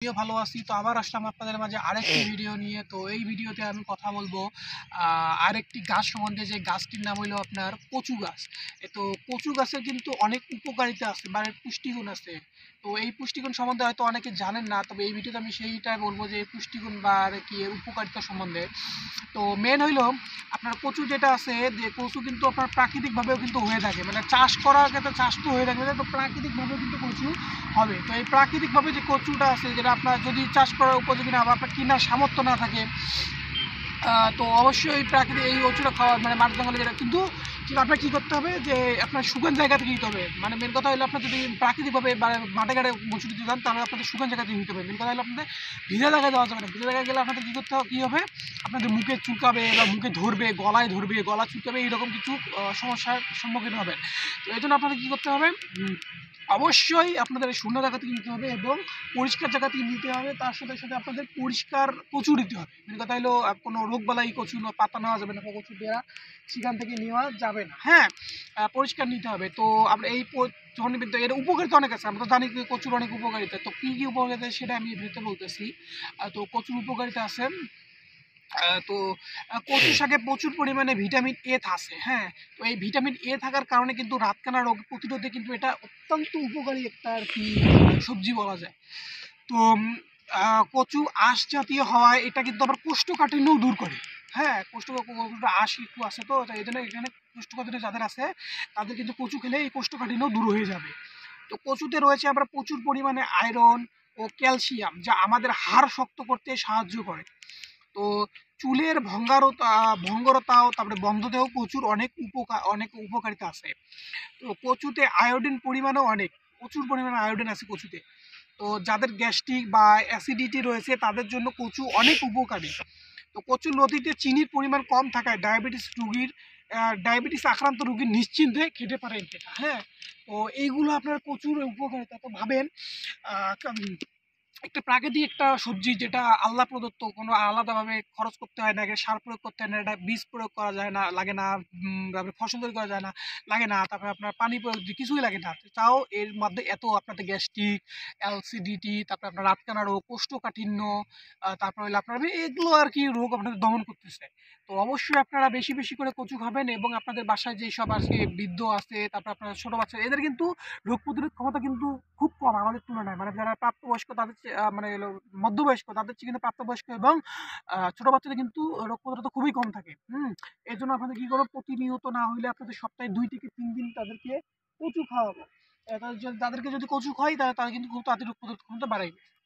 ভালো আছি। তো আবার আসলাম আপনাদের মাঝে আরেকটি ভিডিও নিয়ে। তো এই ভিডিওতে আমি কথা বলবো আরেকটি গাছ সম্বন্ধে, যে গাছটির নাম হইলো আপনার কচু গাছ। তো কচু গাছের কিন্তু অনেক উপকারিতা আছে বা পুষ্টিগুণ আছে। তো এই পুষ্টিগুণ সম্বন্ধে হয়তো অনেকে জানেন না, তবে এই ভিডিওতে আমি সেইটাই বলবো যে পুষ্টিগুণ বা আর কি এর উপকারিতা সম্বন্ধে। তো মেন হইলো আপনার কচু যেটা আছে, যে কচু কিন্তু আপনার প্রাকৃতিকভাবেও কিন্তু হয়ে থাকে, মানে চাষ করার ক্ষেত্রে চাষ তো হয়ে থাকে, তো প্রাকৃতিকভাবেও কিন্তু কচু হবে। তো এই প্রাকৃতিকভাবে যে কচুটা আছে, যেটা আপনার যদি চাষ করার উপযোগী না বা আপনার কেনার সামর্থ্য না থাকে, তো অবশ্যই প্রাকৃতিক এই কচুটা খাওয়া মানে মাঠ জঙ্গলে যেটা কিন্তু কিন্তু আপনার কী করতে হবে, যে আপনার শুকান জায়গা থেকে নিতে হবে। মানে মেন কথা হলো আপনার যদি প্রাকৃতিকভাবে বা মাঠে ঘাটে কচু দিতে চান, তাহলে আপনাদের শুকান জায়গা থেকে নিতে হবে। মেন কথা হলো আপনাদের ভিজা জায়গায় দেওয়া যাবে না। ভিজা জায়গায় গেলে আপনাদের কী করতে হবে, কী হবে, আপনাদের মুখে চুলকাবে বা মুখে ধরবে, গলায় ধরবে, গলা চুলকাবে, এইরকম কিছু সমস্যার সম্মুখীন হবে। তো এই জন্য আপনাদের কী করতে হবে, অবশ্যই আপনাদের শূন্য জায়গা থেকে নিতে হবে এবং পরিষ্কার জায়গা থেকে নিতে হবে। তার সাথে সাথে আপনাদের পরিষ্কার কচু দিতে হবে। মেন কথা হলো কোনো রোগবালাই কচু পাতা নেওয়া যাবে না, কচু দেওয়া সেখান থেকে নেওয়া যাবে না। হ্যাঁ, পরিষ্কার নিতে হবে। তো আমরা এই যখন এর উপকারিতা অনেক আছে, আমরা তো জানি যে কচুর অনেক উপকারিতা। তো কী কী উপকারিতা সেটা আমি ভিডিওতে বলতেছি। তো কচুর উপকারিতা আছে। তো কচু শাকে প্রচুর পরিমাণে ভিটামিন এ আছে। হ্যাঁ, তো এই ভিটামিন এ থাকার কারণে কিন্তু রাতকানা রোগ প্রতিরোধে কিন্তু এটা অত্যন্ত উপকারী একটা আর কি সবজি বলা যায়। তো কচু আঁশ জাতীয় হওয়ায় এটা কিন্তু আবার কোষ্ঠকাঠিন্যও দূর করে। হ্যাঁ, কচুটা আঁশ একটু আছে, তো এই জন্য এখানে কোষ্ঠকাঠিন্য যাদের আছে তাদের কিন্তু কচু খেলে এই কোষ্ঠকাঠিন্য দূর হয়ে যাবে। তো কচুতে রয়েছে আবার প্রচুর পরিমাণে আয়রন ও ক্যালসিয়াম, যা আমাদের হাড় শক্ত করতে সাহায্য করে। তো চুলের ভঙ্গরতাও, তারপরে বন্ধতেও কচুর অনেক উপকারিতা আছে। তো কচুতে আয়োডিন পরিমাণও অনেক, প্রচুর পরিমাণে আয়োডিন আছে কচুতে। তো যাদের গ্যাস্ট্রিক বা অ্যাসিডিটি রয়েছে তাদের জন্য কচু অনেক উপকারী। তো কচুর লতিতে চিনির পরিমাণ কম থাকায় ডায়াবেটিস আক্রান্ত রোগী নিশ্চিন্তে খেতে পারেন এটা। হ্যাঁ, তো এইগুলো আপনার কচুর উপকারিতা। তো ভাবেন একটা প্রাকৃতিক একটা সবজি, যেটা আল্লাহ প্রদত্ত, কোনো আলাদাভাবে খরচ করতে হয় না, এখানে সার প্রয়োগ করতে হয় না, এটা বীজ প্রয়োগ করা যায় না, লাগে না, তারপরে ফসল তৈরি করা যায় না, লাগে না, তারপরে আপনার পানি প্রয়োগ কিছুই লাগে না। তাও এর মধ্যে এত আপনাদের গ্যাস্ট্রিক, অ্যালসিডিটি, তারপরে আপনার রাতকানা রোগ, কোষ্ঠকাঠিন্য, তারপরে হলো আপনার এগুলো আর কি রোগ আপনাদের দমন করতেছে। তো অবশ্যই আপনারা বেশি বেশি করে কচু খাবেন এবং আপনাদের বাসায় যেসব আজকে বৃদ্ধ আছে, তারপরে আপনার ছোটো বাচ্চা, এদের কিন্তু রোগ প্রতিরোধ ক্ষমতা কিন্তু খুব কম আমাদের তুলনায়। মানে যারা প্রাপ্তবয়স্ক তাদের চেয়ে মানে হলো মধ্যবয়স্ক তাদের চেয়ে কিন্তু প্রাপ্তবয়স্ক এবং ছোট বাচ্চাদের কিন্তু রোগ প্রতিরোধ খুবই কম থাকে। এর জন্য আপনাদের কি করবো, প্রতিনিয়ত না হইলে আপনাদের সপ্তাহে 2 থেকে 3 দিন তাদেরকে কচু খাওয়াবো। তাদেরকে যদি কচু খাওয়াই, তাহলে তারা কিন্তু খুব তাড়াতাড়ি রোগ প্রতিরোধ ক্ষমতা বাড়াইবে।